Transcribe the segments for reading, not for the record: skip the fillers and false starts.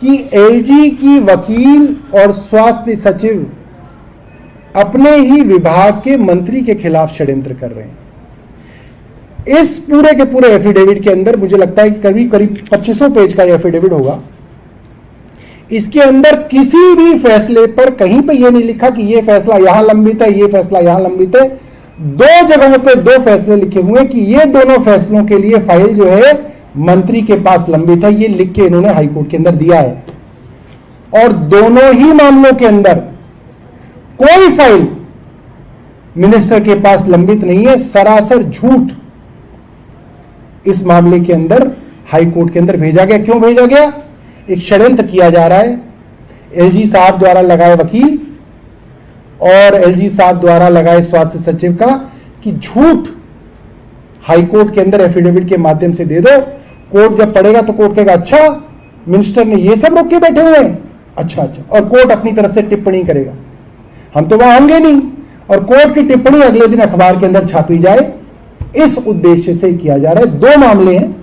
कि एलजी की वकील और स्वास्थ्य सचिव अपने ही विभाग के मंत्री के खिलाफ षड्यंत्र कर रहे हैं। इस पूरे के पूरे एफिडेविट के अंदर मुझे लगता है कि करीब करीब 2500 पेज का एफिडेविट होगा। इसके अंदर किसी भी फैसले पर कहीं पे यह नहीं लिखा कि यह फैसला यहां लंबित है, यह फैसला यहां लंबित है। दो जगहों पे दो फैसले लिखे हुए हैं कि ये दोनों फैसलों के लिए फाइल जो है मंत्री के पास लंबित है। ये लिख के इन्होंने हाईकोर्ट के अंदर दिया है और दोनों ही मामलों के अंदर कोई फाइल मिनिस्टर के पास लंबित नहीं है। सरासर झूठ इस मामले के अंदर हाईकोर्ट के अंदर भेजा गया। क्यों भेजा गया? एक षड्यंत्र किया जा रहा है एलजी साहब द्वारा लगाए वकील और एलजी साहब द्वारा लगाए स्वास्थ्य सचिव का कि झूठ हाईकोर्ट के अंदर एफिडेविट के माध्यम से दे दो। कोर्ट जब पढ़ेगा तो कोर्ट कहेगा अच्छा मिनिस्टर ने ये सब रोक के बैठे हुए हैं, अच्छा, और कोर्ट अपनी तरफ से टिप्पणी करेगा। हम तो वहां होंगे नहीं और कोर्ट की टिप्पणी अगले दिन अखबार के अंदर छापी जाए, इस उद्देश्य से किया जा रहा है। दो मामले हैं,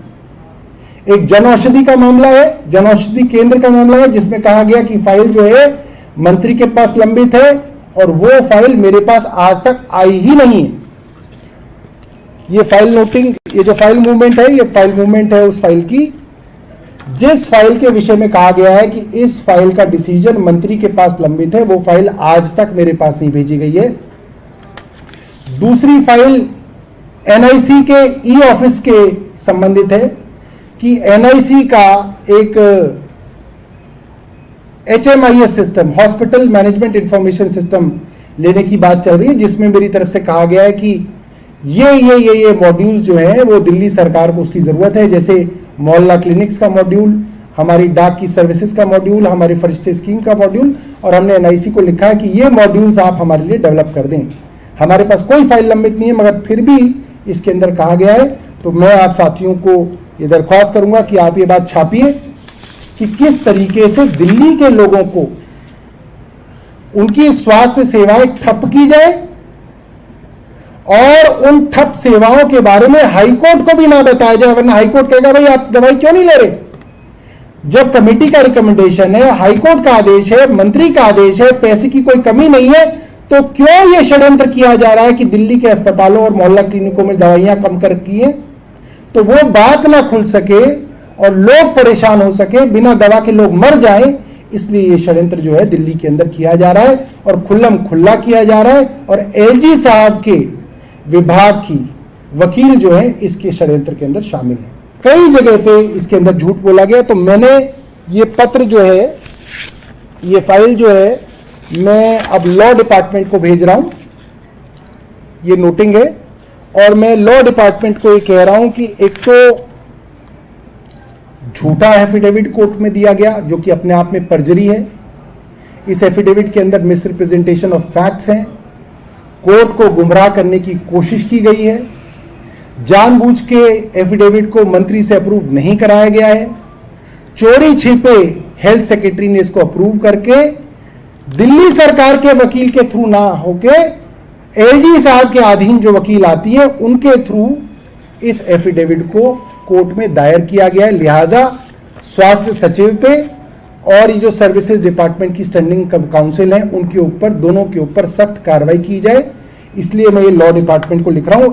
एक जन औषधि का मामला है, जन औषधि केंद्र का मामला है जिसमें कहा गया कि फाइल जो है मंत्री के पास लंबित है और वो फाइल मेरे पास आज तक आई ही नहीं है। ये फाइल नोटिंग, ये जो फाइल मूवमेंट है, ये फाइल मूवमेंट है उस फाइल की जिस फाइल के विषय में कहा गया है कि इस फाइल का डिसीजन मंत्री के पास लंबित है, वो फाइल आज तक मेरे पास नहीं भेजी गई है। दूसरी फाइल एनआईसी के ई ऑफिस के संबंधित है कि एनआईसी का एक HMIS system, hospital management information system लेने की बात चल रही है, जिसमें मेरी तरफ से कहा गया है कि ये मॉड्यूल जो है वो दिल्ली सरकार को उसकी जरूरत है। जैसे मोहल्ला क्लिनिक्स का मॉड्यूल, हमारी डाक की सर्विसेज का मॉड्यूल, हमारी फरिश्ते स्कीम का मॉड्यूल, और हमने एनआईसी को लिखा है कि ये मॉड्यूल्स आप हमारे लिए डेवलप कर दें। हमारे पास कोई फाइल लंबित नहीं है, मगर फिर भी इसके अंदर कहा गया है। तो मैं आप साथियों को ये दरख्वास्त करूंगा कि आप ये बात छापिए कि किस तरीके से दिल्ली के लोगों को उनकी स्वास्थ्य सेवाएं ठप की जाए और उन ठप सेवाओं के बारे में हाईकोर्ट को भी ना बताया जाए, वरना हाईकोर्ट कहेगा भाई आप दवाई क्यों नहीं ले रहे। जब कमेटी का रिकमेंडेशन है, हाईकोर्ट का आदेश है, मंत्री का आदेश है, पैसे की कोई कमी नहीं है, तो क्यों यह षड्यंत्र किया जा रहा है कि दिल्ली के अस्पतालों और मोहल्ला क्लिनिकों में दवाइयां कम कर रखी हैं, तो वो बात ना खुल सके और लोग परेशान हो सके, बिना दवा के लोग मर जाएं, इसलिए ये षड्यंत्र जो है दिल्ली के अंदर किया जा रहा है और खुल्लम खुल्ला किया जा रहा है। और एलजी साहब के विभाग की वकील जो है इसके षड्यंत्र के अंदर शामिल है। कई जगह पे इसके अंदर झूठ बोला गया। तो मैंने ये पत्र जो है, ये फाइल जो है, मैं अब लॉ डिपार्टमेंट को भेज रहा हूं। ये नोटिंग है और मैं लॉ डिपार्टमेंट को ये कह रहा हूं कि एक तो झूठा एफिडेविट कोर्ट में दिया गया जो कि अपने आप में परजरी है। इस एफिडेविट के अंदर मिसरिप्रेजेंटेशन ऑफ फैक्ट्स हैं, कोर्ट को गुमराह करने की कोशिश की गई है, जानबूझ के एफिडेविट को मंत्री से अप्रूव नहीं कराया गया है, चोरी छिपे हेल्थ सेक्रेटरी ने इसको अप्रूव करके दिल्ली सरकार के वकील के थ्रू ना होके एलजी साहब के अधीन जो वकील आती है उनके थ्रू इस एफिडेविट को कोर्ट में दायर किया गया है। लिहाजा स्वास्थ्य सचिव पे और ये जो सर्विसेज डिपार्टमेंट की स्टैंडिंग काउंसिल है उनके ऊपर, दोनों के ऊपर सख्त कार्रवाई की जाए। इसलिए मैं ये लॉ डिपार्टमेंट को लिख रहा हूं।